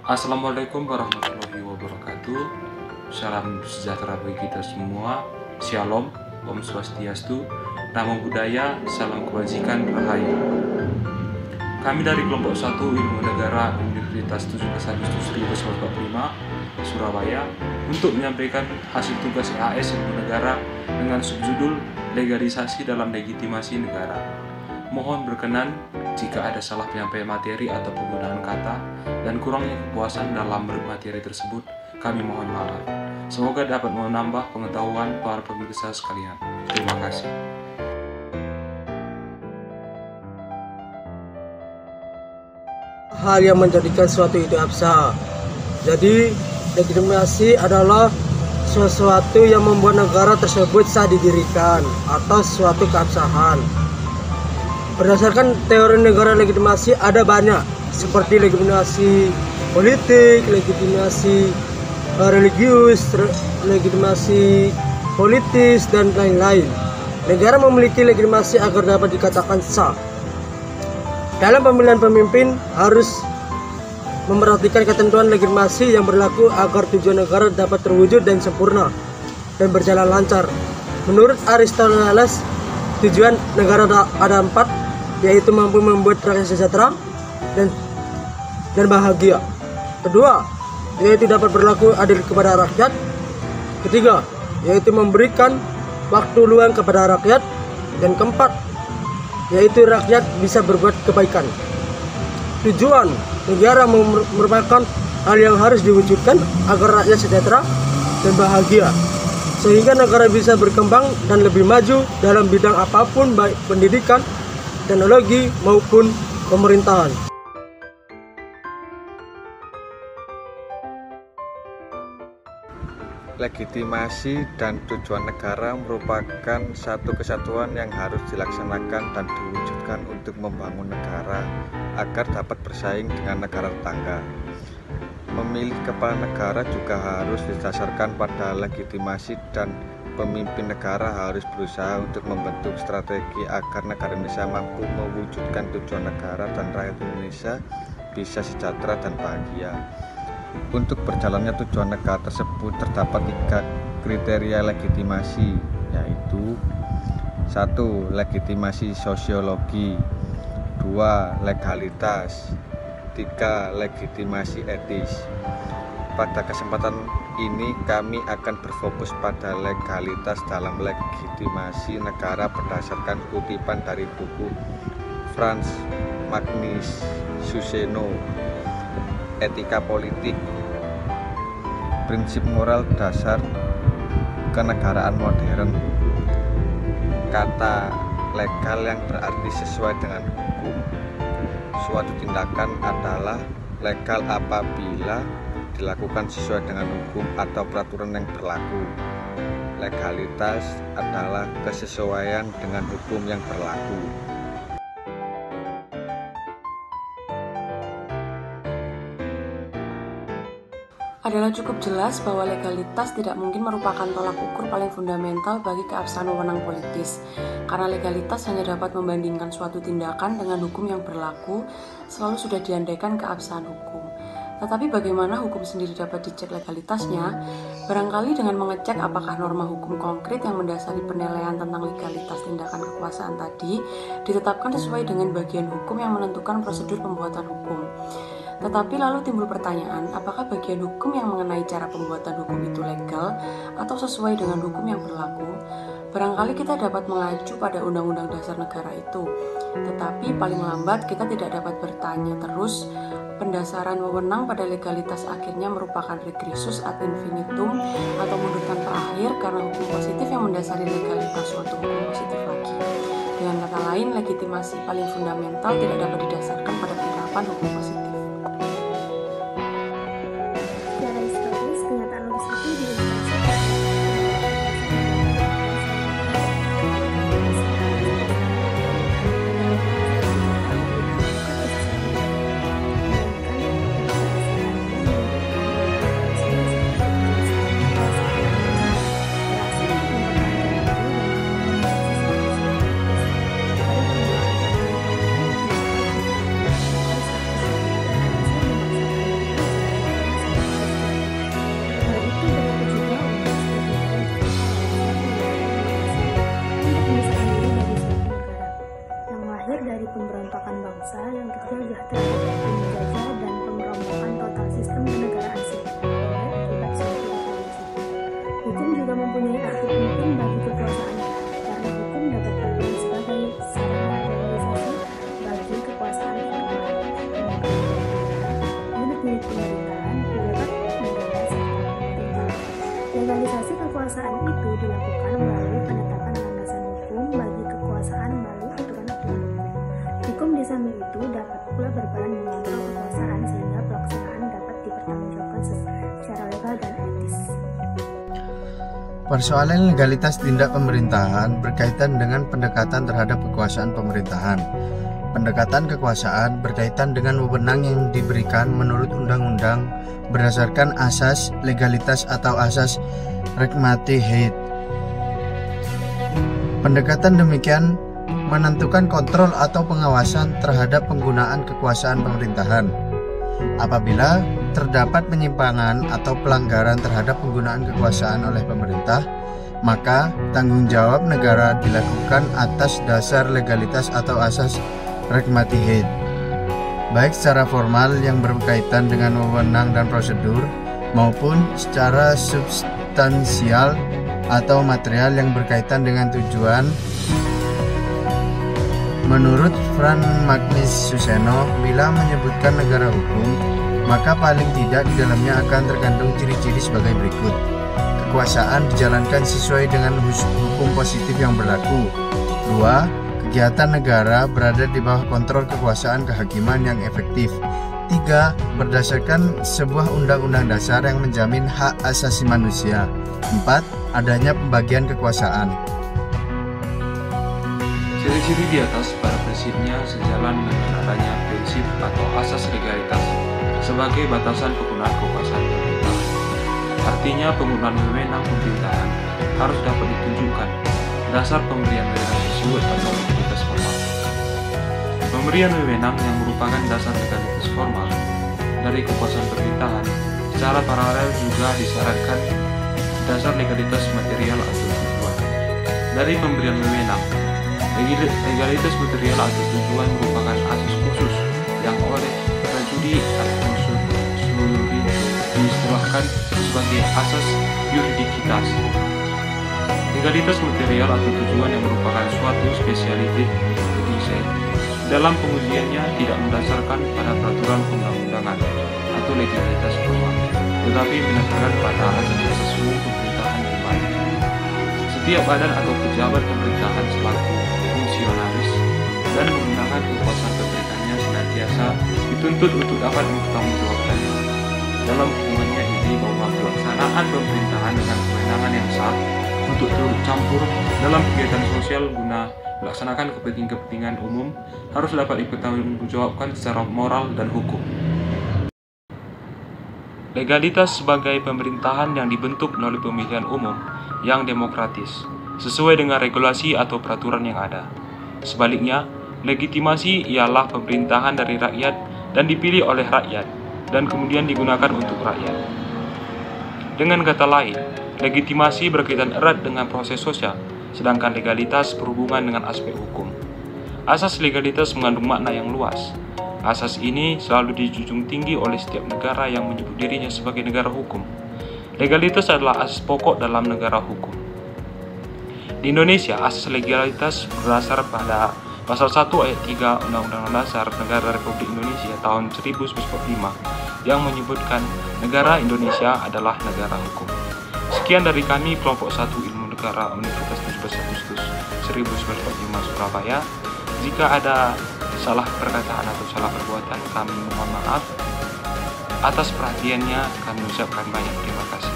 Assalamualaikum warahmatullahi wabarakatuh. Salam sejahtera bagi kita semua. Shalom, Om Swastiastu, Namo Buddhaya, salam kebajikan, rahayu. Kami dari kelompok 1 Ilmu Negara Universitas 17 Agustus 1945 Surabaya untuk menyampaikan hasil tugas EAS Ilmu Negara dengan subjudul Legalisasi dalam Legitimasi Negara. Mohon berkenan jika ada salah penyampaian materi atau penggunaan kata dan kurangnya kepuasan dalam materi tersebut, kami mohon maaf. Semoga dapat menambah pengetahuan para pemirsa sekalian. Terima kasih. Hal yang menjadikan suatu itu absah. Jadi, legitimasi adalah sesuatu yang membuat negara tersebut sah didirikan atau suatu keabsahan. Berdasarkan teori negara legitimasi ada banyak, seperti legitimasi politik, legitimasi religius, legitimasi politis, dan lain-lain. Negara memiliki legitimasi agar dapat dikatakan sah. Dalam pemilihan pemimpin harus memperhatikan ketentuan legitimasi yang berlaku agar tujuan negara dapat terwujud dan sempurna dan berjalan lancar. Menurut Aristoteles, tujuan negara ada 4, yaitu mampu membuat rakyat sejahtera dan bahagia. Kedua, yaitu dapat berlaku adil kepada rakyat. Ketiga, yaitu memberikan waktu luang kepada rakyat. Dan keempat, yaitu rakyat bisa berbuat kebaikan. Tujuan negara merupakan hal yang harus diwujudkan agar rakyat sejahtera dan bahagia, sehingga negara bisa berkembang dan lebih maju dalam bidang apapun, baik pendidikan, teknologi maupun pemerintahan. Legitimasi dan tujuan negara merupakan satu kesatuan yang harus dilaksanakan dan diwujudkan untuk membangun negara agar dapat bersaing dengan negara tetangga. Memilih kepala negara juga harus didasarkan pada legitimasi, dan pemimpin negara harus berusaha untuk membentuk strategi agar negara Indonesia mampu mewujudkan tujuan negara dan rakyat Indonesia bisa sejahtera dan bahagia. Untuk berjalannya tujuan negara tersebut terdapat 3 kriteria legitimasi, yaitu 1. Legitimasi sosiologi, 2. Legalitas, 3. Legitimasi etis. Pada kesempatan ini kami akan berfokus pada legalitas dalam legitimasi negara berdasarkan kutipan dari buku Franz Magnus Suseno, Etika Politik, Prinsip Moral Dasar Kenegaraan Modern. Kata legal yang berarti sesuai dengan hukum. Suatu tindakan adalah legal apabila dilakukan sesuai dengan hukum atau peraturan yang berlaku. Legalitas adalah kesesuaian dengan hukum yang berlaku. Adalah cukup jelas bahwa legalitas tidak mungkin merupakan tolak ukur paling fundamental bagi keabsahan wewenang politis, karena legalitas hanya dapat membandingkan suatu tindakan dengan hukum yang berlaku, selalu sudah diandaikan keabsahan hukum. Tetapi bagaimana hukum sendiri dapat dicek legalitasnya? Barangkali dengan mengecek apakah norma hukum konkret yang mendasari penilaian tentang legalitas tindakan kekuasaan tadi ditetapkan sesuai dengan bagian hukum yang menentukan prosedur pembuatan hukum. Tetapi lalu timbul pertanyaan, apakah bagian hukum yang mengenai cara pembuatan hukum itu legal atau sesuai dengan hukum yang berlaku? Barangkali kita dapat mengacu pada Undang-Undang Dasar Negara itu, tetapi paling lambat kita tidak dapat bertanya terus. Pendasaran wewenang pada legalitas akhirnya merupakan regressus ad infinitum atau munduran terakhir karena hukum positif yang mendasari legalitas suatu hukum positif lagi. Dengan kata lain, legitimasi paling fundamental tidak dapat didasarkan pada penerapan hukum positif. Secara historis, kenyataan logis itu diilustrasikan sumber dari pemberontakan bangsa yang terjajah terhadap penjajah dan pemberombokan total sistem kenegaraan sipil akibat suatu revolusi. Hukum juga mempunyai arti penting bagi kekuasaan karena hukum dapat berperan sebagai sarana legalisasi bagi kekuasaan formal, unit-unit pemerintahan, pejabat negara serta pemerintah. Legalisasi kekuasaan itu dilakukan melalui penetapan landasan hukum bagi kekuasaan melalui aturan-aturan hukum. Hukum di samping itu dapat pula berperan mengontrol kekuasaan sehingga pelaksanaan dapat dipertanggungjawabkan secara legal dan etis. Persoalan legalitas tindak pemerintahan berkaitan dengan pendekatan terhadap kekuasaan pemerintahan. Pendekatan kekuasaan berkaitan dengan wewenang yang diberikan menurut undang-undang berdasarkan asas legalitas atau asas Rechtmatigheid. Pendekatan demikian menentukan kontrol atau pengawasan terhadap penggunaan kekuasaan pemerintahan. Apabila terdapat penyimpangan atau pelanggaran terhadap penggunaan kekuasaan oleh pemerintah, maka tanggung jawab negara dilakukan atas dasar legalitas atau asas Rechtmatigheid, baik secara formal yang berkaitan dengan wewenang dan prosedur, maupun secara substansial atau material yang berkaitan dengan tujuan. Menurut Frans Magnus Suseno, bila menyebutkan negara hukum, maka paling tidak di dalamnya akan terkandung ciri-ciri sebagai berikut. Kekuasaan dijalankan sesuai dengan hukum positif yang berlaku. 2. Kegiatan negara berada di bawah kontrol kekuasaan kehakiman yang efektif. 3. Berdasarkan sebuah undang-undang dasar yang menjamin hak asasi manusia. 4. Adanya pembagian kekuasaan. Ciri-ciri di atas pada prinsipnya sejalan dengan adanya prinsip atau asas legalitas sebagai batasan penggunaan kekuasaan pemerintah. Artinya penggunaan wewenang pemerintahan harus dapat ditunjukkan dasar pemberian wewenang tersebut atau legalitas formal. Pemberian wewenang yang merupakan dasar legalitas formal dari kekuasaan pemerintahan secara paralel juga disyaratkan dasar legalitas material atau tujuan. Dari pemberian wewenang, legalitas material atau tujuan merupakan asas khusus yang oleh prajudi atau suluri diistilahkan sebagai asas yuridikitas. Legalitas material atau tujuan yang merupakan suatu spesialiti judisial dalam pengujiannya tidak mendasarkan pada peraturan perundang-undangan atau legalitas formal, tetapi berdasarkan pada asas-asas umum pemerintahan yang baik. Setiap badan atau pejabat pemerintahan selaku fungsionaris dan menggunakan kekuasaan pemerintahnya senantiasa dituntut untuk dapat mempertanggungjawabkannya. Dalam hubungannya ini bahwa pelaksanaan pemerintahan dengan kewenangan yang sah untuk turut campur dalam kegiatan sosial guna melaksanakan kepentingan umum harus dapat dipertanggungjawabkan secara moral dan hukum. Legalitas sebagai pemerintahan yang dibentuk melalui pemilihan umum yang demokratis, sesuai dengan regulasi atau peraturan yang ada. Sebaliknya, legitimasi ialah pemerintahan dari rakyat dan dipilih oleh rakyat, dan kemudian digunakan untuk rakyat. Dengan kata lain, legitimasi berkaitan erat dengan proses sosial, sedangkan legalitas berhubungan dengan aspek hukum. Asas legalitas mengandung makna yang luas. Asas ini selalu dijunjung tinggi oleh setiap negara yang menyebut dirinya sebagai negara hukum. Legalitas adalah asas pokok dalam negara hukum. Di Indonesia, asas legalitas berdasar pada Pasal 1 ayat 3 Undang-Undang Dasar Negara Republik Indonesia tahun 1945 yang menyebutkan negara Indonesia adalah negara hukum. Sekian dari kami, kelompok 1 Ilmu Negara Universitas 17 Agustus 1945 Surabaya. Jika ada salah perkataan atau salah perbuatan, kami mohon maaf. Atas perhatiannya, kami ucapkan banyak terima kasih.